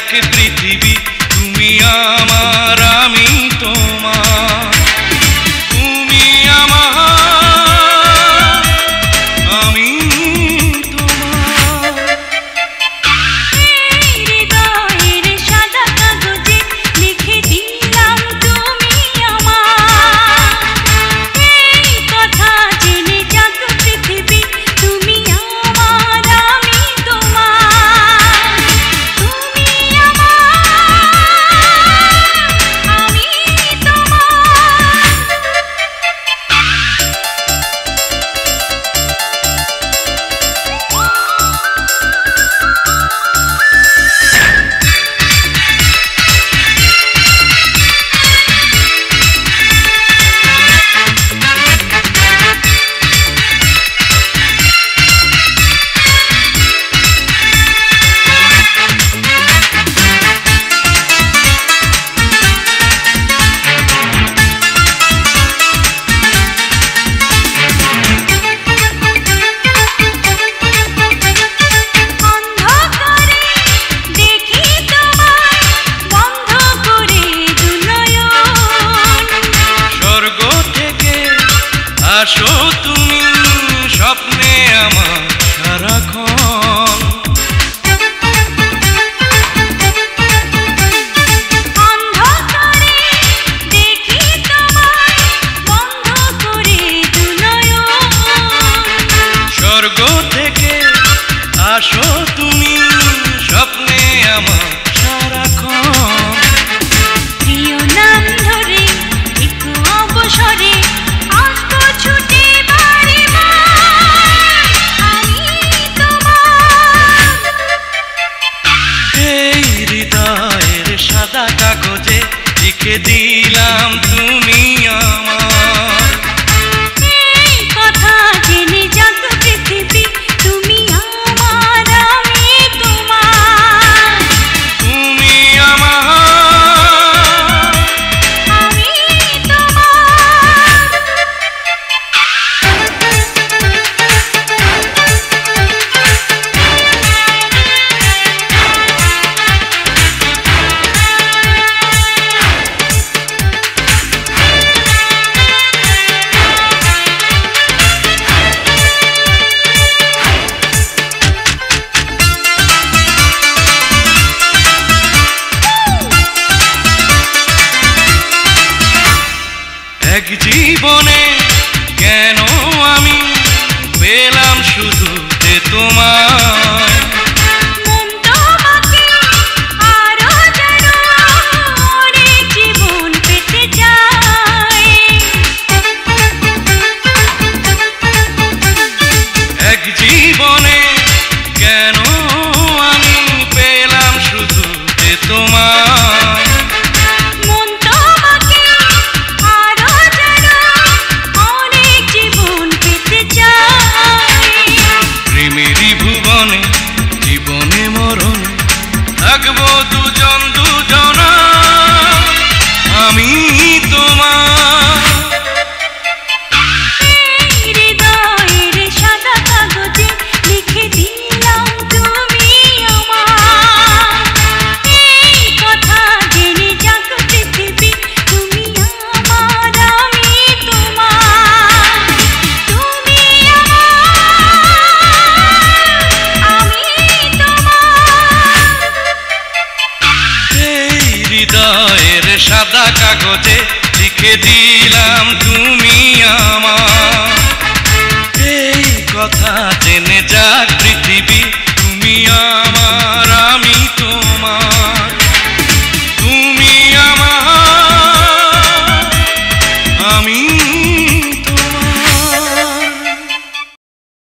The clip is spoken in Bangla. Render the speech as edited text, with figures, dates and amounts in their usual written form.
যাক পৃথিবী, তুমি আমার আমি তোমার, তুমি আমার আমি তোমার। হৃদয়ের সাদা কাগজে লিখে দিলাম তুমি আমার, এই কথা জেনে যাক পৃথিবী, তুমি আমার আমি তোমার, তুমি আমার আমি আসো তুমি স্বপ্নে আমার সারাক্ষণ, অন্ধকারে দেখি তোমায় বন্ধ করে দুনয়ন, স্বর্গ থেকে আসো তুমি স্বপ্নে আমার সারাক্ষণ। প্রিয় নাম ধরে একটু অবসরে আসবো ছুটে বাড়ি আমি তোমার। এই হৃদয়ের সাদা কাগজে লিখে দিলাম তুমি আমার, এই কথা জেনে যাক পৃথিবী, তুমি আমার আমি তোমার, তুমি আমার আমি তোমার। এক জীবনে কেন আমি পেলাম শুধু যে তোমায়, মন তোমাকে আরো যেন অনেক জীবন পেতে চায়, এক জীবনে কেন আমি পেলাম শুধু যে তোমায়, মন তোমাকে আরো যেন অনেক জীবন পেতে চায়, প্রেমেরই ভুবনে জীবনে মরণে থাকবো দুজন দুজনা আমি তোমার। হৃদয়ের সাদা কাগজে লিখে দিলাম তুমি আমার, এই কথা জেনে যাক পৃথিবী, তুমি আমার আমি তোমার, তুমি আমার আমি তোমার। এই হৃদয়ের সাদা কাগজে লিখে দিলাম তুমি আমার, এই কথা জেনে যাক পৃথিবী, তুমি আমার।